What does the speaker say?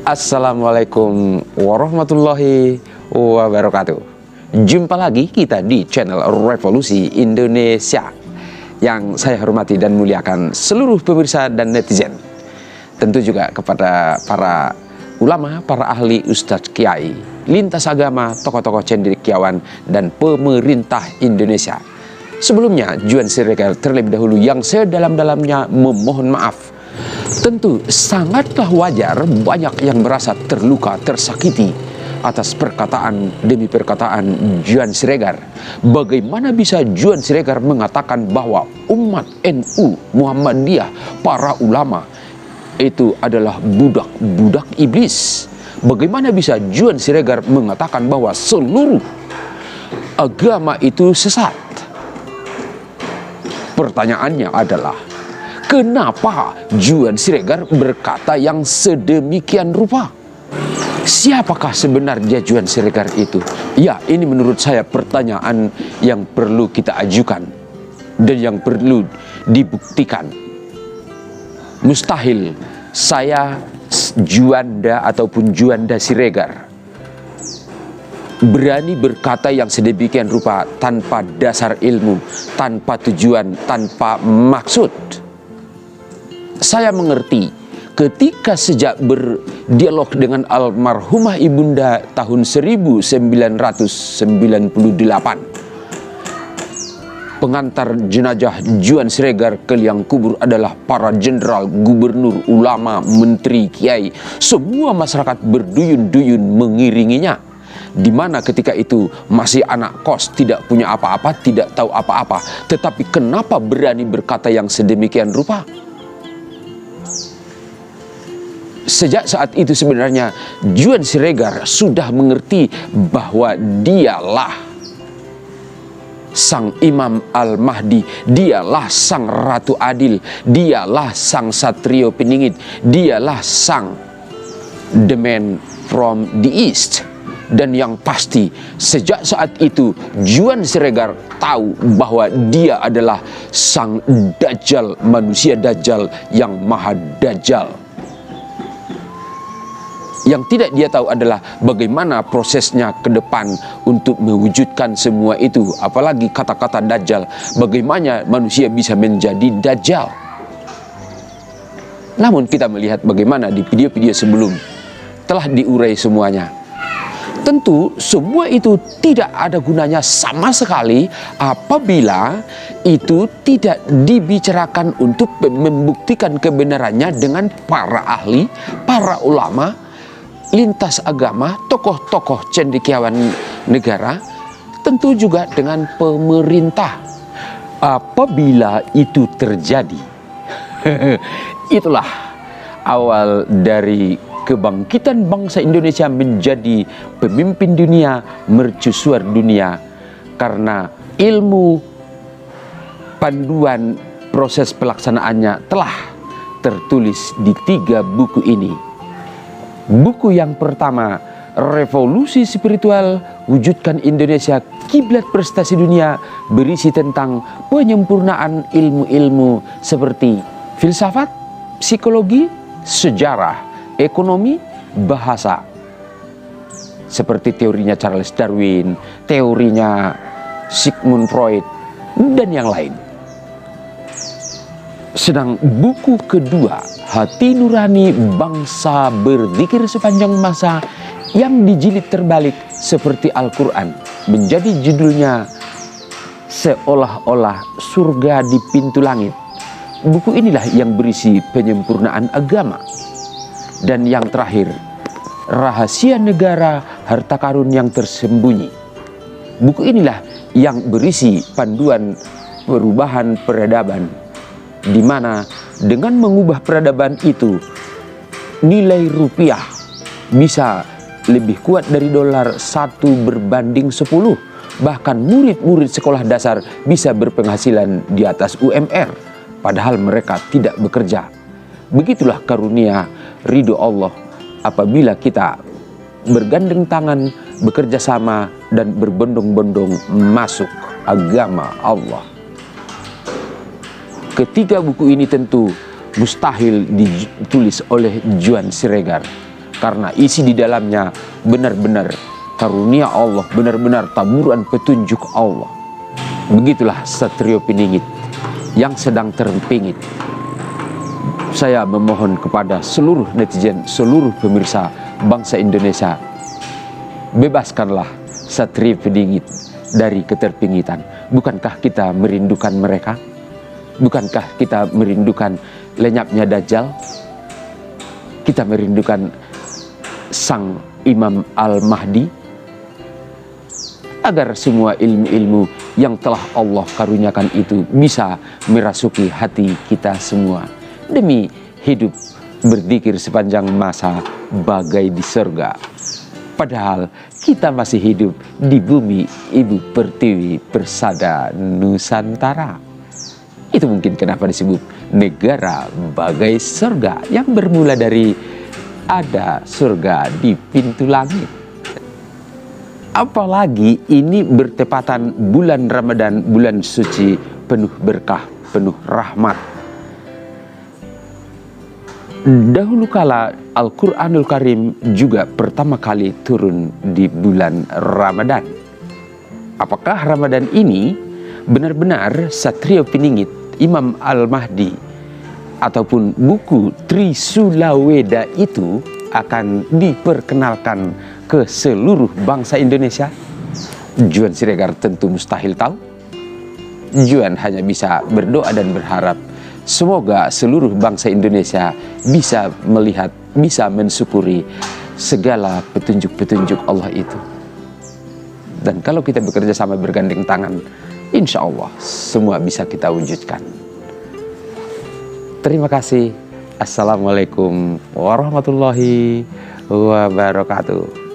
Assalamualaikum warahmatullahi wabarakatuh. Jumpa lagi kita di channel Revolusi Indonesia. Yang saya hormati dan muliakan seluruh pemirsa dan netizen. Tentu juga kepada para ulama, para ahli, ustadz, kiai, lintas agama, tokoh-tokoh cendekiawan, dan pemerintah Indonesia. Sebelumnya, Juan Siregar terlebih dahulu yang sedalam-dalamnya memohon maaf. Tentu sangatlah wajar banyak yang merasa terluka, tersakiti atas perkataan demi perkataan Juan Siregar. Bagaimana bisa Juan Siregar mengatakan bahwa umat NU Muhammadiyah, para ulama itu adalah budak-budak iblis? Bagaimana bisa Juan Siregar mengatakan bahwa seluruh agama itu sesat? Pertanyaannya adalah, kenapa Juan Siregar berkata yang sedemikian rupa? Siapakah sebenarnya Juan Siregar itu? Ya, ini menurut saya pertanyaan yang perlu kita ajukan dan yang perlu dibuktikan. Mustahil saya Juanda ataupun Juanda Siregar berani berkata yang sedemikian rupa tanpa dasar ilmu, tanpa tujuan, tanpa maksud. Saya mengerti ketika sejak berdialog dengan almarhumah ibunda tahun 1998, pengantar jenazah Juan Siregar ke liang kubur adalah para jenderal, gubernur, ulama, menteri, kiai. Semua masyarakat berduyun-duyun mengiringinya. Di mana ketika itu masih anak kos, tidak punya apa-apa, tidak tahu apa-apa. Tetapi kenapa berani berkata yang sedemikian rupa? Sejak saat itu sebenarnya Juan Siregar sudah mengerti bahwa dialah sang Imam Al-Mahdi, dialah sang Ratu Adil, dialah sang Satrio Peningit, dialah sang The Man from the East. Dan yang pasti sejak saat itu Juan Siregar tahu bahwa dia adalah sang Dajjal, manusia Dajjal yang maha Dajjal. Yang tidak dia tahu adalah bagaimana prosesnya ke depan untuk mewujudkan semua itu. Apalagi kata-kata Dajjal, bagaimana manusia bisa menjadi Dajjal. Namun kita melihat bagaimana di video-video sebelum telah diurai semuanya. Tentu semua itu tidak ada gunanya sama sekali apabila itu tidak dibicarakan untuk membuktikan kebenarannya dengan para ahli, para ulama, lintas agama, tokoh-tokoh cendekiawan negara, tentu juga dengan pemerintah. Apabila itu terjadi, itulah awal dari kebangkitan bangsa Indonesia menjadi pemimpin dunia, mercusuar dunia. Karena ilmu panduan proses pelaksanaannya telah tertulis di 3 buku ini. Buku yang pertama, Revolusi Spiritual, Wujudkan Indonesia Kiblat Prestasi Dunia, berisi tentang penyempurnaan ilmu-ilmu seperti filsafat, psikologi, sejarah, ekonomi, bahasa. Seperti teorinya Charles Darwin, teorinya Sigmund Freud, dan yang lain. Sedang buku kedua, Hati Nurani Bangsa Berzikir Sepanjang Masa, yang dijilid terbalik seperti Al-Quran, menjadi judulnya Seolah-olah Surga di Pintu Langit. Buku inilah yang berisi penyempurnaan agama. Dan yang terakhir, Rahasia Negara Harta Karun yang Tersembunyi. Buku inilah yang berisi panduan perubahan peradaban, di mana dengan mengubah peradaban itu nilai rupiah bisa lebih kuat dari dolar 1 berbanding 10. Bahkan murid-murid sekolah dasar bisa berpenghasilan di atas UMR, padahal mereka tidak bekerja. Begitulah karunia ridho Allah apabila kita bergandeng tangan, bekerja sama, dan berbondong-bondong masuk agama Allah. Ketiga buku ini tentu mustahil ditulis oleh Juan Siregar. karena isi di dalamnya benar-benar karunia Allah, benar-benar taburan petunjuk Allah. Begitulah Satrio Piningit yang sedang terpingit. Saya memohon kepada seluruh netizen, seluruh pemirsa bangsa Indonesia, bebaskanlah Satrio Piningit dari keterpingitan. Bukankah kita merindukan mereka? Bukankah kita merindukan lenyapnya Dajjal? Kita merindukan sang Imam Al-Mahdi, agar semua ilmu-ilmu yang telah Allah karuniakan itu bisa merasuki hati kita semua, demi hidup berzikir sepanjang masa bagai di surga. Padahal kita masih hidup di bumi Ibu Pertiwi Persada Nusantara. Itu mungkin kenapa disebut negara bagai surga, yang bermula dari ada surga di pintu langit. Apalagi ini bertepatan bulan Ramadan, bulan suci penuh berkah, penuh rahmat. Dahulu kala Al-Quranul Karim juga pertama kali turun di bulan Ramadan. Apakah Ramadan ini benar-benar Satrio Piningit, Imam Al-Mahdi, ataupun buku Trisulaweda itu akan diperkenalkan ke seluruh bangsa Indonesia? Juan Siregar tentu mustahil tahu. Juan hanya bisa berdoa dan berharap semoga seluruh bangsa Indonesia bisa melihat, bisa mensyukuri segala petunjuk-petunjuk Allah itu. Dan kalau kita bekerja sama bergandeng tangan, insya Allah semua bisa kita wujudkan. Terima kasih. Assalamualaikum warahmatullahi wabarakatuh.